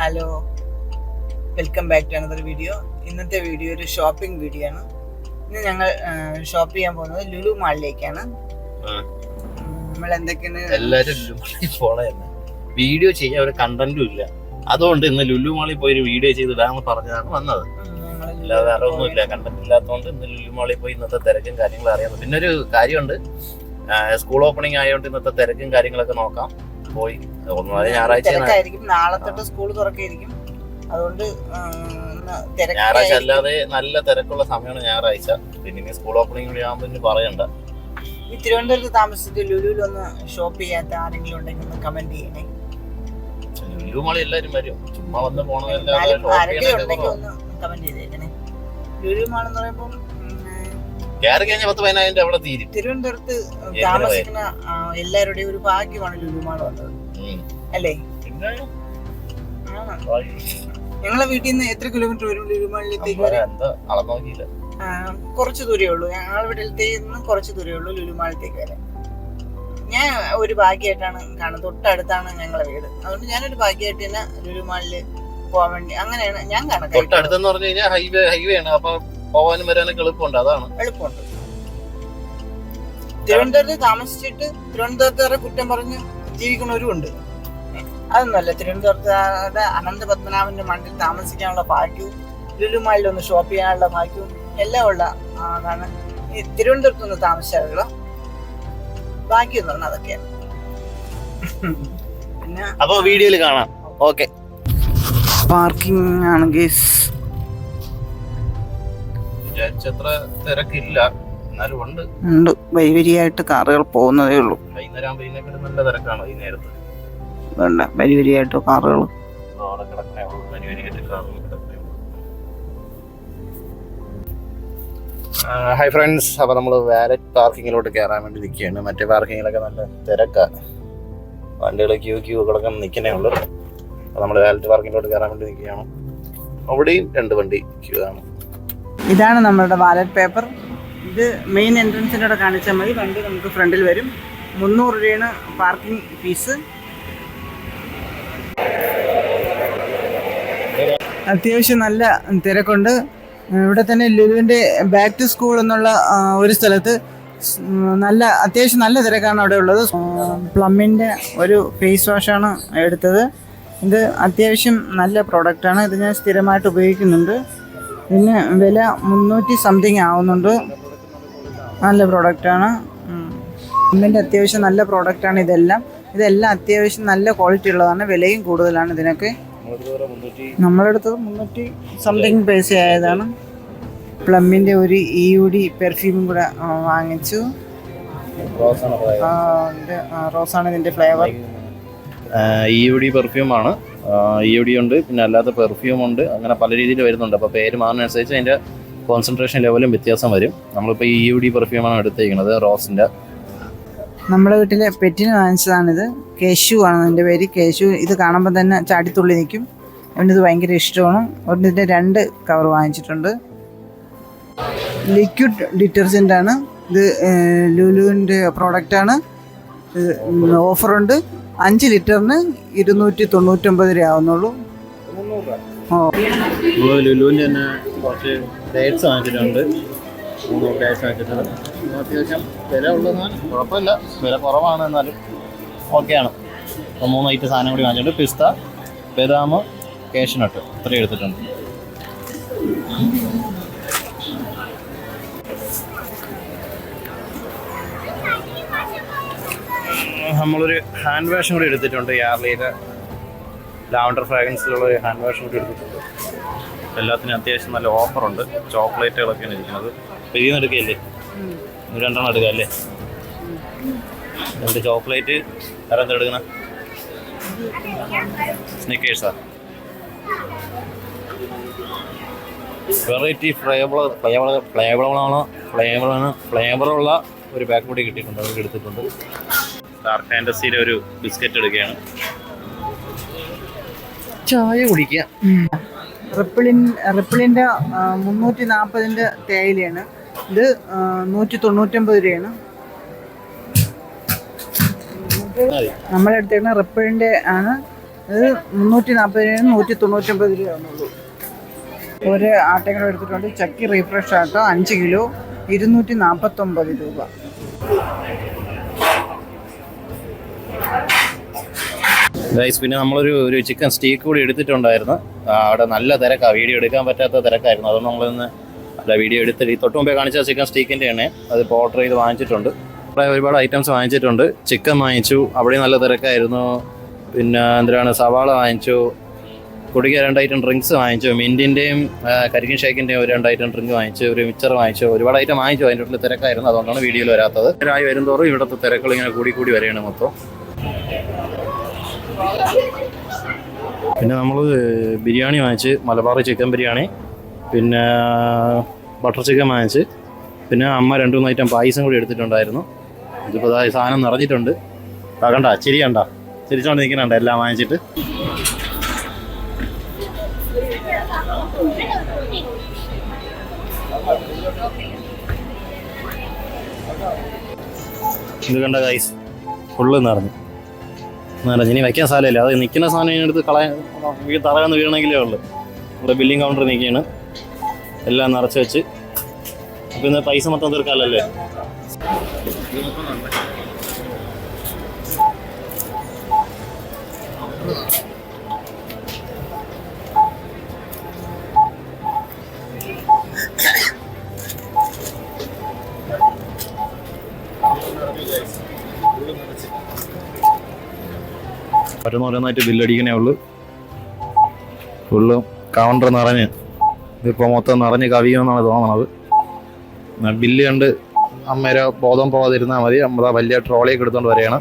Hello, welcome back to another video. ഇന്നത്തെ video ഒരു shopping video ആണ്. ഇന്ന് ഞങ്ങൾ ഷോപ്പ് ചെയ്യാൻ പോകുന്നത് ലുലു മാളിലേക്കാണ്. നമ്മൾ എന്തൊക്കെയാണ് എല്ലാരും ലുലു മാളിൽ പോണതന്നെ വീഡിയോ ചെയ്യാൻ ഒരു കണ്ടന്റും ഇല്ല. അതുകൊണ്ട് ഇന്ന് ലുലു മാളിൽ പോയി ഒരു വീഡിയോ ചെയ്തിടാന്ന് പറഞ്ഞതാണ് വന്നത്. അല്ലാതെ വേറെ ഒന്നുമില്ല, കണ്ടന്റ് ഇല്ലാത്തതുകൊണ്ട് ഇന്ന് ലുലു മാളിൽ പോയി ഇന്നത്തെ തിരക്കും കാര്യങ്ങളും അറിയാം. പിന്നെ ഒരു കാര്യമുണ്ട്, സ്കൂൾ ഓപ്പണിംഗ് ആയതുകൊണ്ട് ഇന്നത്തെ തിരക്കും കാര്യങ്ങളൊക്കെ നോക്കാം. പോയി ഞായറാഴ്ച നാളെ തൊട്ട് സ്കൂൾ തുറക്കായിരിക്കും. അതുകൊണ്ട് ഞായറാഴ്ച അല്ലാതെ നല്ല തിരക്കുള്ള സമയമാണ് ഞായറാഴ്ച. പിന്നെ സ്കൂൾ ഓപ്പണിംഗ് കൂടി ആകുമ്പോൾ പറയണ്ട. ഈ തിരുവനന്തപുരത്ത് താമസിച്ചിട്ട് ലുലുവിൽ ഒന്ന് ഷോപ്പ് ചെയ്യാത്ത ആരെങ്കിലും ഉണ്ടെങ്കിൽ ഒന്ന് കമന്റ് ചെയ്യണേ. ലുലു മാളി എല്ലാരും വരും, ചുമ്മാ വന്ന് ആരെങ്കിലും ഒന്ന് കമന്റ് ചെയ്തേക്കണേ. ലുലു മാൾ എന്ന് പറയുമ്പോൾ കയറി കഴിഞ്ഞ 10-15 അവിടെ തീരും. തിരുവനന്തപുരത്ത് താമസിക്കുന്ന എല്ലാവരുടെയും ഒരു ഭാഗ്യമാണ് ലുലു മാൾ വന്നത്, അല്ലേ? ഞങ്ങളെ വീട്ടിൽ നിന്ന് എത്ര കിലോമീറ്റർ വരും ലുലു മാളിലേക്ക്? കുറച്ച് ദൂരേ ഉള്ളൂ. ഞങ്ങളുടെ വീട്ടിലത്തെ കുറച്ച് ദൂരേ ഉള്ളൂ ലുലു മാളിലേക്ക് വരാൻ. ഞാൻ ഒരു ഭാഗ്യമായിട്ടാണ് കാണുന്നത്. തൊട്ടടുത്താണ് ഞങ്ങളെ വീട്. അതുകൊണ്ട് ഞാനൊരു ഭാഗ്യമായിട്ട് തന്നെ ലുലു മാളില് പോവാൻ വേണ്ടി അങ്ങനെയാണ് ഞാൻ കണക്കാക്കുന്നത്. തൊട്ടടുത്തെന്ന് പറഞ്ഞു കഴിഞ്ഞാൽ ഹൈവേ ആണ്, അപ്പൊ പോവാനും വരാനൊക്കെ എളുപ്പമുണ്ട്. അതാണ് എളുപ്പമുണ്ട്. തിരുവനന്തപുരത്ത് താമസിച്ചിട്ട് തിരുവനന്തപുരത്ത് കുറ്റം പറഞ്ഞ് ജീവിക്കുന്നവരും ഉണ്ട്. അതൊന്നുമല്ല, തിരുവനന്തപുരത്ത് അനന്ത പത്മനാഭന്റെ മണ്ണിൽ താമസിക്കാനുള്ള ഭാഗ്യവും ലുലു മാളിൽ ഒന്ന് ഷോപ്പ് ചെയ്യാനുള്ള ഭാഗ്യവും എല്ലാം ഉള്ള അതാണ് ഈ തിരുവനന്തപുരത്ത് ഒന്ന് താമസിച്ചാലുള്ള ഭാഗ്യം എന്ന് പറഞ്ഞാൽ അതൊക്കെയാണ്. പിന്നെ അപ്പൊ വീഡിയോയിൽ കാണാം. ഓക്കെ, പാർക്കിംഗ് ആണെങ്കിൽ വിചാരിച്ചത്ര തിരക്കില്ല, എന്നാലും ഉണ്ട്. വരിവരിയായിട്ട് കാറുകൾ പോകുന്നതേ ഉള്ളൂ. വൈകുന്നേരം ആകുമ്പോൾ ഇതിനെക്കാളും നല്ല തിരക്കാണ് ഈ നേരത്ത്. വരിവരിയായിട്ട് കാറുകൾ ഹായ് ഫ്രണ്ട്സ്, അപ്പോൾ നമ്മൾ വാലറ്റ് പാർക്കിങ്ങിലോട്ട് കയറാൻ വേണ്ടി നിൽക്കുകയാണ്. മറ്റേ പാർക്കിങ്ങിലൊക്കെ നല്ല തിരക്കാണ്, വണ്ടികൾ ക്യൂ കിടക്കാൻ നിൽക്കുന്നേ ഉള്ളൂ. അപ്പോൾ നമ്മൾ വാലറ്റ് പാർക്കിങ്ങിലോട്ട് കയറാൻ വേണ്ടി നിൽക്കുകയാണ്. അവിടെയും 2 വണ്ടി ക്യൂ ആണ്. ഇതാണ് നമ്മളുടെ വാലറ്റ് പേപ്പർ. ഇത് മെയിൻ എൻട്രൻസിൻ്റെ അവിടെ കാണിച്ചാൽ മതി. വണ്ടി നമുക്ക് ഫ്രണ്ടിൽ വരും. 300 രൂപയാണ് പാർക്കിംഗ് ഫീസ്. അത്യാവശ്യം നല്ല തിരക്കുണ്ട്. ഇവിടെ തന്നെ ലുലുവിൻ്റെ ബാക്ക് ടു സ്കൂൾ എന്നുള്ള ഒരു സ്ഥലത്ത് അത്യാവശ്യം നല്ല തിരക്കാണ് അവിടെ ഉള്ളത്. പ്ലമ്മിൻ്റെ ഒരു ഫേസ് വാഷാണ് എടുത്തത്. ഇത് അത്യാവശ്യം നല്ല പ്രോഡക്റ്റാണ്. ഇത് ഞാൻ സ്ഥിരമായിട്ട് ഉപയോഗിക്കുന്നുണ്ട്. ഇതിന് വില 300 സംതിങ് ആവുന്നുണ്ട്. നല്ല പ്രോഡക്റ്റാണ്. പ്ലമ്മിൻ്റെ അത്യാവശ്യം നല്ല പ്രോഡക്റ്റാണ് ഇതെല്ലാം അത്യാവശ്യം നല്ല ക്വാളിറ്റി ഉള്ളതാണ്. വിലയും കൂടുതലാണ് ഇതിനൊക്കെ. നമ്മളെടുത്തത് 300 സംതിങ് പൈസ ആയതാണ്. പ്ലമ്മിൻ്റെ ഒരു EUD പെർഫ്യൂമും കൂടെ വാങ്ങിച്ചു. റോസാണ് ഇതിൻ്റെ ഫ്ലേവർ. EUD പെർഫ്യൂമാണ്. EUD ഉണ്ട്, പിന്നെ അല്ലാത്ത പെർഫ്യൂം ഉണ്ട്. അങ്ങനെ പല രീതിയിൽ വരുന്നുണ്ട്. അപ്പോൾ പേര് മാറുന്നതനുസരിച്ച് അതിൻ്റെ കോൺസെൻട്രേഷൻ ലെവലും വ്യത്യാസം വരും. നമ്മളിപ്പോൾ EUD പെർഫ്യൂമാണ് എടുത്തേക്കുന്നത്, റോസിൻ്റെ. നമ്മുടെ വീട്ടിലെ പെറ്റിന് വാങ്ങിച്ചതാണിത്. കേശു ആണ് എൻ്റെ പേര്. കേശു ഇത് കാണുമ്പോൾ തന്നെ ചാടിത്തുള്ളി നിൽക്കും. അവനിത് ഭയങ്കര ഇഷ്ടമാണ്. അതുകൊണ്ട് ഇതിൻ്റെ 2 കവർ വാങ്ങിച്ചിട്ടുണ്ട്. ലിക്വിഡ് ഡിറ്റർജൻ്റാണ് ഇത്. ലുലുവിൻ്റെ പ്രോഡക്റ്റാണ്. ഓഫറുണ്ട്. 5 ലിറ്ററിന് 299 രൂപ ആവുന്നുള്ളൂ. ലുലുവിൻ്റെ തന്നെ കുറച്ച് ഡേറ്റ്സ് വാങ്ങിച്ചിട്ടുണ്ട്. 3 ഡേറ്റ്സ് വാങ്ങിച്ചിട്ടുണ്ട്. അത്യാവശ്യം വില ഉള്ളതാണ്, കുഴപ്പമില്ല. വില കുറവാണ്, എന്നാലും ഓക്കെയാണ്. അപ്പോൾ 3 ഐറ്റം സാധനം കൂടി വാങ്ങിച്ചിട്ടുണ്ട്. പിസ്ത, ബദാം, കാഷ്നട്ട് ഇത്രയും എടുത്തിട്ടുണ്ട്. നമ്മളൊരു ഹാൻഡ് വാഷും കൂടി എടുത്തിട്ടുണ്ട്. യാർലിയുടെ ലാവൻഡർ ഫ്രാഗ്രൻസിലുള്ള ഒരു ഹാൻഡ് വാഷും കൂടി എടുത്തിട്ടുണ്ട്. എല്ലാത്തിനും അത്യാവശ്യം നല്ല ഓഫറുണ്ട്. ചോക്ലേറ്റുകളൊക്കെയാണ് ഇരിക്കുന്നത്. പെരിയെന്ന് എടുക്കുകയല്ലേ? 2 എടുക്കുക അല്ലേ? 2 ചോക്ലേറ്റ്. വേറെ എന്താ എടുക്കണം? സ്നിക്കേഴ്സാ. വെറൈറ്റി ഫ്ലേവറുള്ള ഒരു പാക്ക് കൂടി കിട്ടിയിട്ടുണ്ട്, അതൊക്കെ എടുത്തിട്ടുണ്ട്. ഡാർക്ക് ഫാൻറ്റസിയുടെ ഒരു ബിസ്ക്കറ്റ് എടുക്കുകയാണ്. ചായ കുടിക്കുക. റിപ്പിളിൻ്റെ 340 തേയിലയാണ്. ഇത് 199 രൂപയാണ്. നമ്മളെടുത്തേക്കുന്ന റിപ്പിളിൻ്റെ ആണ്. ഇത് 340 199 രൂപയാണുള്ളൂ. ഒരു ആട്ടയും എടുത്തിട്ടുണ്ട്. ചക്കി റീഫ്രഷ് ആട്ടോ 5 കിലോ 249 രൂപ. ഗൈസ്, പിന്നെ നമ്മളൊരു ചിക്കൻ സ്റ്റീക്ക് കൂടി എടുത്തിട്ടുണ്ടായിരുന്നു. അവിടെ നല്ല തിരക്കാണ്, വീഡിയോ എടുക്കാൻ പറ്റാത്ത തിരക്കായിരുന്നു. അതുകൊണ്ട് നമ്മളിന്ന് അല്ല വീഡിയോ എടുത്തിട്ട് തൊട്ട് മുമ്പേ കാണിച്ച ചിക്കൻ സ്റ്റീക്കിൻ്റെയാണ്. അതിപ്പോൾ ഓർഡർ ചെയ്ത് വാങ്ങിച്ചിട്ടുണ്ട്. അവിടെ ഒരുപാട് ഐറ്റംസ് വാങ്ങിച്ചിട്ടുണ്ട്. ചിക്കൻ വാങ്ങിച്ചു, അവിടെ നല്ല തിരക്കായിരുന്നു. പിന്നെ എന്തിനാണ് സവാള വാങ്ങിച്ചു, കുടിക്കാൻ 2 ഐറ്റം ഡ്രിങ്ക്സ് വാങ്ങിച്ചു, മിൻറ്റിൻ്റെയും കരിക്കിൻ ഷേക്കിൻ്റെയും ഒരു 2 ഐറ്റം ഡ്രിങ്ക് വാങ്ങിച്ചു, ഒരു മിക്സർ വാങ്ങിച്ചു, ഒരുപാട് ഐറ്റം വാങ്ങിച്ചു. അതിൻ്റെ ഉള്ളിൽ തിരക്കായിരുന്നു, അതുകൊണ്ടാണ് വീഡിയോയിൽ വരാത്തത്. ആയി വരുന്തോറും ഇവിടുത്തെ തിരക്കുകൾ ഇങ്ങനെ കൂടി വരികയാണ് മൊത്തം. പിന്നെ നമ്മൾ ബിരിയാണി വാങ്ങിച്ച്, മലബാറി ചിക്കൻ ബിരിയാണി, പിന്നെ ബട്ടർ ചിക്കൻ വാങ്ങിച്ച്, പിന്നെ അമ്മ 2-3 ഐറ്റം പായസം കൂടി എടുത്തിട്ടുണ്ടായിരുന്നു. ഇതിപ്പോൾ ഈ സാധനം നിറഞ്ഞിട്ടുണ്ട്. കണ്ട ചിരിയണ്ട, ചിരിച്ചോണ്ട് നിൽക്കുന്നുണ്ട് എല്ലാം വാങ്ങിച്ചിട്ട്. ഇത് കണ്ട ഗൈസ്, ഫുള്ള് നിറഞ്ഞു. ഇനി വയ്ക്കാൻ സ്ഥലമില്ല. അത് നിൽക്കുന്ന സാധനം ഇതിനടുത്ത് തറകന്ന് വീഴണമെങ്കിലേ ഉള്ളു. ഇവിടെ ബില്ലിംഗ് കൗണ്ടർ നിൽക്കുകയാണ്, എല്ലാം നിറച്ച് വെച്ച്. അപ്പം ഇന്ന് പൈസ മൊത്തം തീർക്കാമല്ലേ. ഓരോന്നായിട്ട് ബില്ലടിക്കണേ ഉള്ളു. ഫുള്ള് കൗണ്ടർ നിറഞ്ഞ്, ഇതിപ്പോൾ മൊത്തം നിറഞ്ഞ് കവിയുമെന്നാണ് തോന്നണത്. ബില്ല് കണ്ട് അമ്മേരെ ബോധം പോകാതിരുന്നാൽ മതി. നമ്മളാ വലിയ ട്രോളിയൊക്കെ എടുത്തുകൊണ്ട് വരികയാണ്.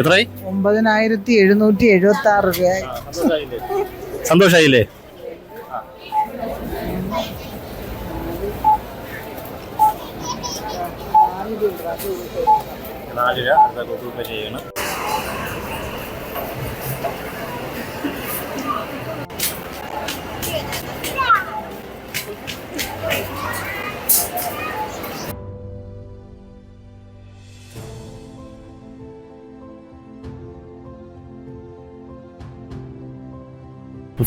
എത്രയായി? 9776 രൂപ. സന്തോഷായില്ലേ? ചെയ്യണം.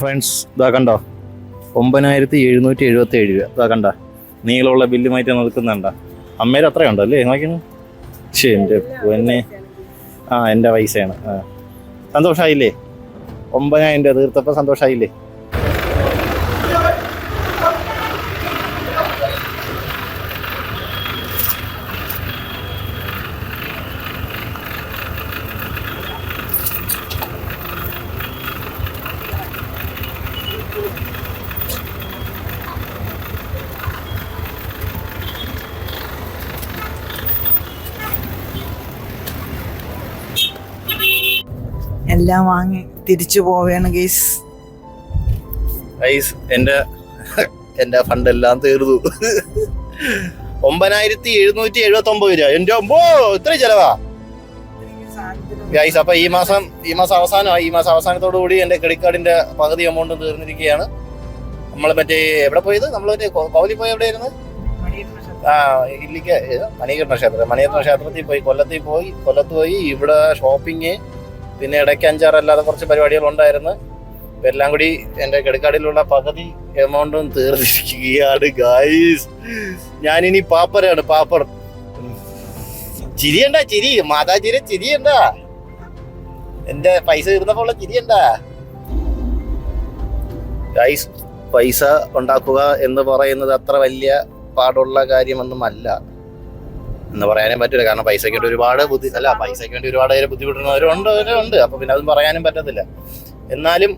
ഫ്രണ്ട്സ്, ഇതാ കണ്ടോ, 9777 രൂപ. ഇതാ കണ്ട നീളമുള്ള ബില്ലുമായിട്ട് നിൽക്കുന്നുണ്ട. അമ്മേരെ അത്രയുണ്ടോ അല്ലേ നോക്കുന്നു? ശരി, എൻ്റെ പൊന്നെ. എൻ്റെ പൈസയാണ്. സന്തോഷമായില്ലേ? 9000 രൂപ തീർത്തപ്പോൾ സന്തോഷമായില്ലേ? എല്ലാം വാങ്ങി തിരിച്ചു പോവുകയാണ് ഗൈസ്. എൻ്റെ ഫണ്ട് എല്ലാം തീർന്നു. 9779 രൂപ. എൻ്റെ അമ്പോ, ഇത്ര ചെലവാ ഗൈസ്. അപ്പൊ ഈ മാസം അവസാനമായി. ഈ മാസം അവസാനത്തോടു കൂടി എൻ്റെ ക്രെഡിറ്റ് കാർഡിന്റെ പകുതി എമൗണ്ട് തീർന്നിരിക്കുകയാണ്. നമ്മൾ മറ്റേ എവിടെ പോയത്? നമ്മൾ മറ്റേ കൗലി പോയി എവിടെയായിരുന്നു? മണികണ്ഠ ക്ഷേത്രത്തിൽ പോയി. കൊല്ലത്ത് പോയി. ഇവിടെ ഷോപ്പിങ്, പിന്നെ ഇടയ്ക്ക് 6 അല്ലാതെ കുറച്ച് പരിപാടികൾ ഉണ്ടായിരുന്നു. എല്ലാം കൂടി എൻ്റെ ക്രെഡിറ്റ് കാർഡിലുള്ള പകുതി എമൗണ്ടും തീർന്നിരിക്കുകയാണ് ഗൈസ്. ഞാനിനി പാപ്പറാണ്, പാപ്പർ. ചിരിയണ്ട, ചിരി മാതാ ചിരിയണ്ട. എൻ്റെ പൈസ തീർന്നപ്പോൾ ചിരിയണ്ട ഗൈസ്. പൈസ ഉണ്ടാക്കുക എന്ന് പറയുന്നത് അത്ര വലിയ പാടുള്ള കാര്യമൊന്നുമല്ല എന്ന് പറയാനും പറ്റില്ല. കാരണം പൈസയ്ക്ക് വേണ്ടി ഒരുപാട് പൈസയ്ക്ക് വേണ്ടി ഒരുപാട് പേര് ബുദ്ധിമുട്ടുന്നവരുണ്ട്. അപ്പൊ പിന്നെ അതും പറയാനും പറ്റത്തില്ല. എന്നാലും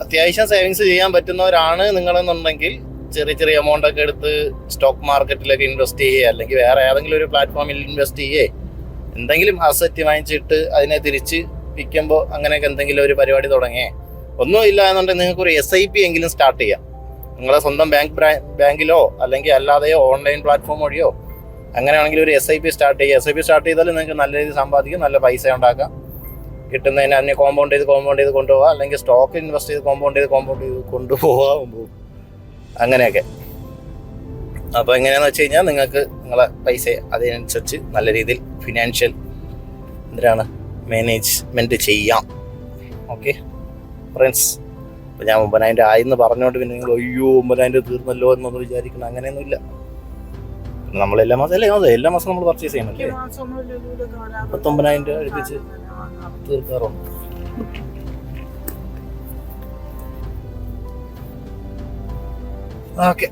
അത്യാവശ്യം സേവിങ്സ് ചെയ്യാൻ പറ്റുന്നവരാണ് നിങ്ങളെന്നുണ്ടെങ്കിൽ ചെറിയ എമൗണ്ട് ഒക്കെ എടുത്ത് സ്റ്റോക്ക് മാർക്കറ്റിലൊക്കെ ഇൻവെസ്റ്റ് ചെയ്യുക, അല്ലെങ്കിൽ വേറെ ഏതെങ്കിലും ഒരു പ്ലാറ്റ്ഫോമിൽ ഇൻവെസ്റ്റ് ചെയ്യുക, എന്തെങ്കിലും അസറ്റ് വാങ്ങിച്ചിട്ട് അതിനെ തിരിച്ച് വിൽക്കുമ്പോൾ അങ്ങനെയൊക്കെ എന്തെങ്കിലും ഒരു പരിപാടി തുടങ്ങിയേ. ഒന്നും ഇല്ല എന്നുണ്ടെങ്കിൽ നിങ്ങൾക്ക് ഒരു SIP എങ്കിലും സ്റ്റാർട്ട് ചെയ്യാം. നിങ്ങളെ സ്വന്തം ബാങ്കിലോ അല്ലെങ്കിൽ അല്ലാതെയോ ഓൺലൈൻ പ്ലാറ്റ്ഫോം വഴിയോ അങ്ങനെയാണെങ്കിൽ ഒരു SIP സ്റ്റാർട്ട് ചെയ്യുക. SIP സ്റ്റാർട്ട് ചെയ്താൽ നിങ്ങൾക്ക് നല്ല രീതിയിൽ സമ്പാദിക്കും, നല്ല പൈസ ഉണ്ടാക്കാം. കിട്ടുന്നതിന് അതിനെ കോമ്പൗണ്ട് ചെയ്ത് കൊണ്ടുപോകാം, അല്ലെങ്കിൽ സ്റ്റോക്ക് ഇൻവെസ്റ്റ് ചെയ്ത് കോമ്പൗണ്ട് ചെയ്ത് കൊണ്ടുപോകാൻ അങ്ങനെയൊക്കെ. അപ്പോൾ എങ്ങനെയാണെന്ന് വെച്ച് കഴിഞ്ഞാൽ നിങ്ങൾക്ക് നിങ്ങളെ പൈസ അതിനനുസരിച്ച് നല്ല രീതിയിൽ ഫിനാൻഷ്യൽ മാനേജ്മെൻറ്റ് ചെയ്യാം. ഓക്കെ ഫ്രണ്ട്സ്, അപ്പോൾ ഞാൻ 9,000 ആയെന്ന് പറഞ്ഞുകൊണ്ട് പിന്നെ നിങ്ങൾ അയ്യോ 9,000 തീർന്നല്ലോ എന്നൊന്നും വിചാരിക്കണം, അങ്ങനെയൊന്നുമില്ല. നമ്മൾ എല്ലാ മാസം നമ്മൾ പർച്ചേസ് ചെയ്യണമല്ലേ, 19,000 അടുപ്പിച്ച് തീർക്കാറുണ്ട്. ഓക്കെ.